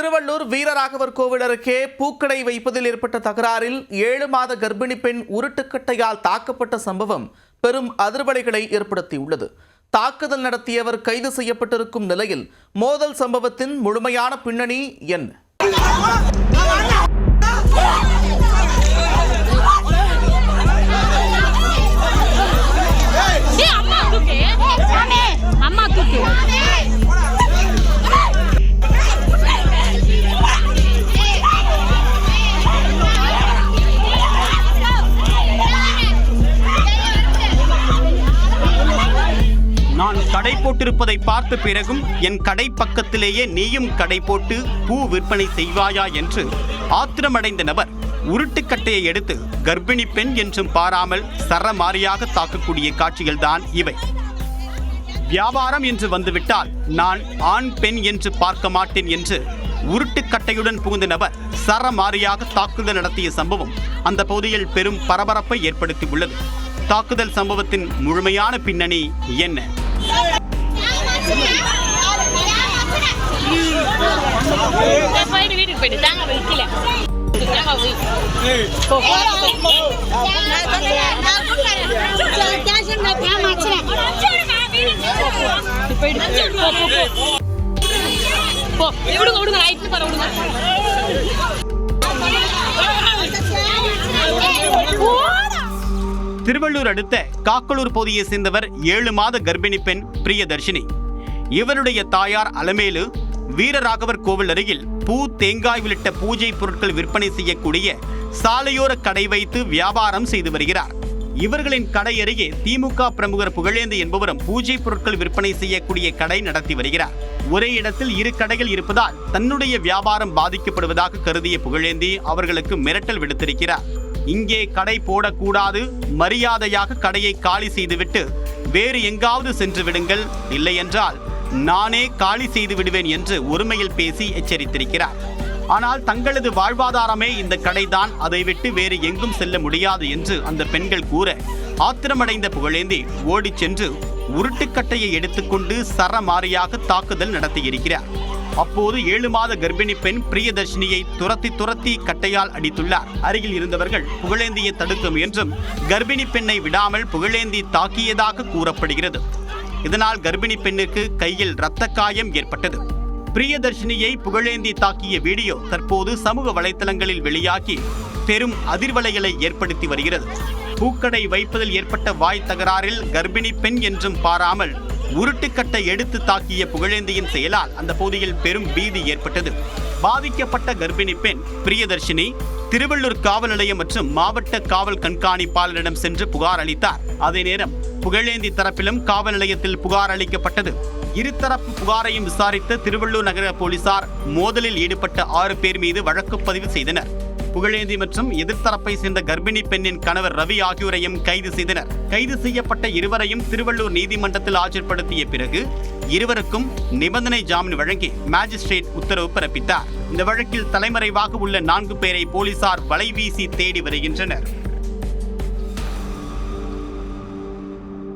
திருவள்ளூர் வீரராகவர் கோவில் அருகே பூக்கடை வைப்பதில் ஏற்பட்ட தகராறில் 7 மாத கர்ப்பிணி பெண் உருட்டுக்கட்டையால் தாக்கப்பட்ட சம்பவம் பெரும் அதிர்வலைகளை ஏற்படுத்தியுள்ளது. தாக்குதல் நடத்தியவர் கைது செய்யப்பட்டிருக்கும் நிலையில் மோதல் சம்பவத்தின் முழுமையான பின்னணி என்ன? நான் கடை போட்டிருப்பதை பார்த்த பிறகும் என் கடை பக்கத்திலேயே நீயும் கடை போட்டு பூ விற்பனை செய்வாயா என்று ஆத்திரமடைந்த நபர் உருட்டுக்கட்டையை எடுத்து கர்ப்பிணி பெண் என்றும் பாராமல் சரமாரியாக தாக்கக்கூடிய காட்சிகள்தான் இவை. வியாபாரம் என்று வந்துவிட்டால் நான் ஆண் பெண் என்று பார்க்க மாட்டேன் என்று உருட்டுக்கட்டையுடன் புகுந்த நபர் சரமாரியாக தாக்குதல் நடத்திய சம்பவம் அந்த பகுதியில் பெரும் பரபரப்பை ஏற்படுத்தியுள்ளது. தாக்குதல் சம்பவத்தின் முழுமையான பின்னணி என்ன? திருவள்ளூர் அடுத்த காக்கலூர் பகுதியை சேர்ந்தவர் 7 மாத கர்ப்பிணி பெண் பிரியதர்ஷினி. இவருடைய தாயார் அலமேலு வீரராகவர் கோவில் அருகில் பூ, தேங்காய் உள்ளிட்ட பூஜை பொருட்கள் விற்பனை செய்யக்கூடிய சாலையோர கடை வைத்து வியாபாரம் செய்து வருகிறார். இவர்களின் கடை அருகே திமுக பிரமுகர் புகழேந்தி என்பவரும் பூஜை பொருட்கள் விற்பனை செய்யக்கூடிய கடை நடத்தி வருகிறார். ஒரே இடத்தில் 2 கடைகள் இருப்பதால் தன்னுடைய வியாபாரம் பாதிக்கப்படுவதாக கருதிய புகழேந்தி அவர்களுக்கு மிரட்டல் விடுத்திருக்கிறார். இங்கே கடை போடக்கூடாது, மரியாதையாக கடையை காலி செய்துவிட்டு வேறு எங்காவது சென்று விடுங்கள், இல்லை என்றால் நானே காலி செய்து விடுவேன் என்று ஒருமையில் பேசி எச்சரித்திருக்கிறார். ஆனால் தங்களது வாழ்வாதாரமே இந்த கடைதான், அதை விட்டு வேறு எங்கும் செல்ல முடியாது என்று அந்த பெண்கள் கூற ஆத்திரமடைந்த புகழேந்தி ஓடிச் சென்று உருட்டுக்கட்டையை எடுத்துக்கொண்டு சரமாரியாக தாக்குதல் நடத்தியிருக்கிறார். அப்போது 7 மாத கர்ப்பிணி பெண் பிரியதர்ஷினியை துரத்தி கட்டையால் அடித்துள்ளார். அருகில் இருந்தவர்கள் புகழேந்தியை தடுக்க முயன்றும் கர்ப்பிணி பெண்ணை விடாமல் புகழேந்தி தாக்கியதாக கூறப்படுகிறது. இதனால் கர்ப்பிணி பெண்ணுக்கு கையில் இரத்த காயம் ஏற்பட்டது. பிரியதர்ஷினியை புகழேந்தி தாக்கிய வீடியோ தற்போது சமூக வலைத்தளங்களில் வெளியாகி பெரும் அதிர்வலைகளை ஏற்படுத்தி வருகிறது. பூக்கடை வைப்பதில் ஏற்பட்ட வாய் தகராறில் கர்ப்பிணி பெண் என்றும் பாராமல் உருட்டுக்கட்டை எடுத்து தாக்கிய புகழேந்தியின் செயலால் அந்த பகுதியில் பெரும் பீதி ஏற்பட்டது. பாதிக்கப்பட்ட கர்ப்பிணி பெண் பிரியதர்ஷினி திருவள்ளூர் காவல் நிலையம் மற்றும் மாவட்ட காவல் கண்காணிப்பாளரிடம் சென்று புகார் அளித்தார். அதே நேரம் புகழேந்தி தரப்பிலும் காவல் நிலையத்தில் புகார் அளிக்கப்பட்டது. இருதரப்பு புகாரையும் விசாரித்த திருவள்ளூர் நகர போலீசார் மோதலில் ஈடுபட்ட 6 பேர் மீது வழக்கு பதிவு செய்தனர். புகழேந்தி மற்றும் எதிர்த்தரப்பை சேர்ந்த கர்ப்பிணி பெண்ணின் கணவர் ரவி ஆகியோரையும் கைது செய்தனர். கைது செய்யப்பட்ட இருவரையும் திருவள்ளூர் நீதிமன்றத்தில் ஆஜர்படுத்திய பிறகு இருவருக்கும் நிபந்தனை ஜாமீன் வழங்கி மேஜிஸ்ட்ரேட் உத்தரவு பிறப்பித்தார். இந்த வழக்கில் தலைமறைவாக உள்ள 4 பேரை போலீசார் வலைவீசி தேடி வருகின்றனர்.